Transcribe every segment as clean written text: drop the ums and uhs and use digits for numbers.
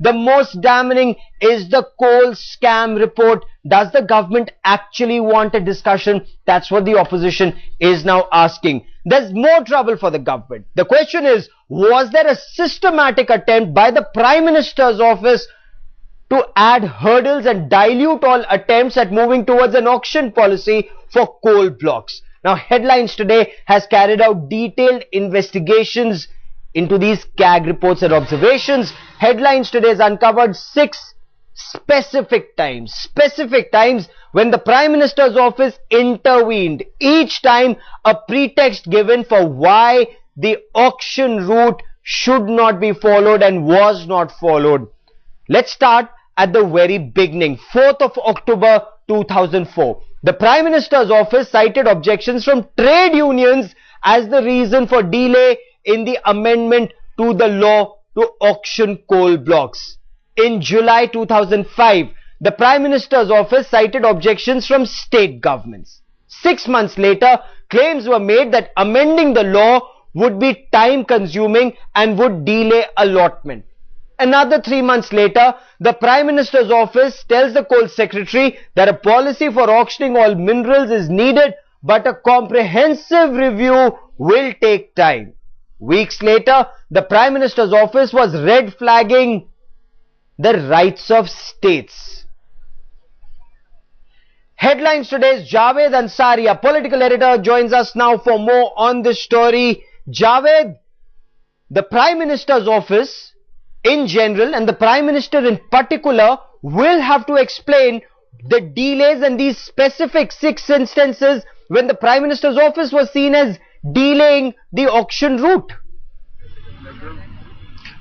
The most damning is the coal scam report. Does the government actually want a discussion? That's what the opposition is now asking. There's more trouble for the government. The question is, was there a systematic attempt by the Prime Minister's office to add hurdles and dilute all attempts at moving towards an auction policy for coal blocks? Now, Headlines today has carried out detailed investigations into these CAG reports and observations. Headlines today has uncovered 6 specific times when the Prime Minister's office intervened, each time a pretext given for why the auction route should not be followed and was not followed. Let's start at the very beginning. 4th of October 2004. The Prime Minister's office cited objections from trade unions as the reason for delay in the amendment to the law to auction coal blocks. In July 2005, the Prime Minister's office cited objections from state governments. 6 months later, claims were made that amending the law would be time consuming and would delay allotment. Another 3 months later, the Prime Minister's office tells the Coal Secretary that a policy for auctioning all minerals is needed, but a comprehensive review will take time. Weeks later, the Prime Minister's office was red flagging the rights of states. Headlines today's Javed Ansari, a political editor, joins us now for more on this story. Javed, the Prime Minister's office in general and the Prime Minister in particular will have to explain the delays and these specific 6 instances when the Prime Minister's office was seen as delaying the auction route.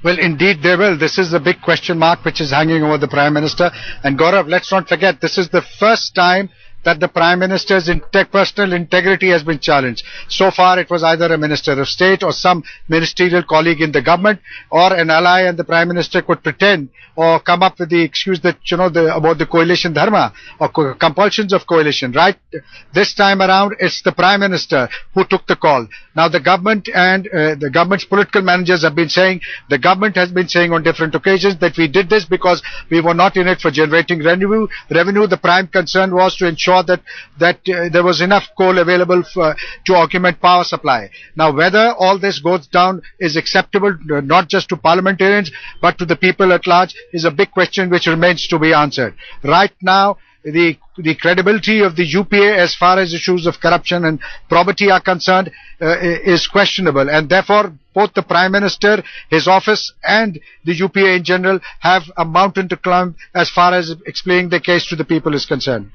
Well, indeed they will. This is the big question mark which is hanging over the Prime Minister. And Gaurav, let's not forget, this is the first time that the Prime Minister's personal integrity has been challenged. So far it was either a Minister of State or some ministerial colleague in the government or an ally, and the Prime Minister could pretend or come up with the excuse that, about the coalition dharma or compulsions of coalition, right? This time around it's the Prime Minister who took the call. Now the government and the government's political managers have been saying, the government has been saying on different occasions that we did this because we were not in it for generating revenue. The prime concern was to ensure that there was enough coal available to augment power supply. Now whether all this goes down is acceptable not just to parliamentarians but to the people at large is a big question which remains to be answered. Right now the credibility of the UPA as far as issues of corruption and probity are concerned is questionable, and therefore both the Prime Minister, his office and the UPA in general have a mountain to climb as far as explaining the case to the people is concerned.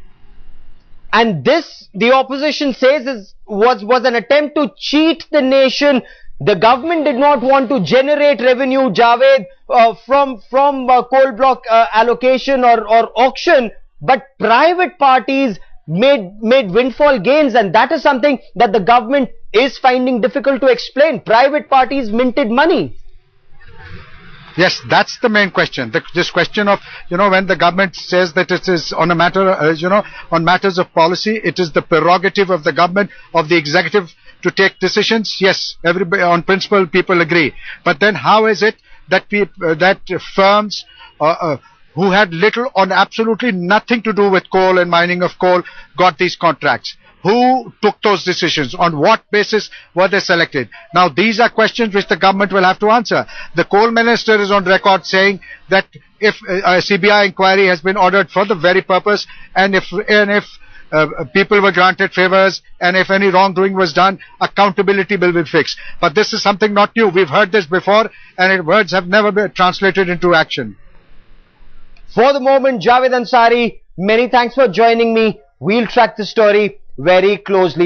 And this, the opposition says, was an attempt to cheat the nation. The government did not want to generate revenue, Javed, from coal block allocation or auction, but private parties made windfall gains, and that is something that the government is finding difficult to explain. Private parties minted money. Yes, that's the main question. This question of, when the government says that it is on a matter, on matters of policy, it is the prerogative of the government, of the executive to take decisions. Yes, everybody, on principle, people agree. But then how is it that firms who had little or absolutely nothing to do with coal and mining of coal got these contracts? Who took those decisions? On what basis were they selected? Now, these are questions which the government will have to answer. The coal minister is on record saying that if a CBI inquiry has been ordered for the very purpose, and if people were granted favors, and if any wrongdoing was done, accountability will be fixed. But this is something not new. We've heard this before, and words have never been translated into action. For the moment, Javed Ansari, many thanks for joining me. We'll track the story very closely.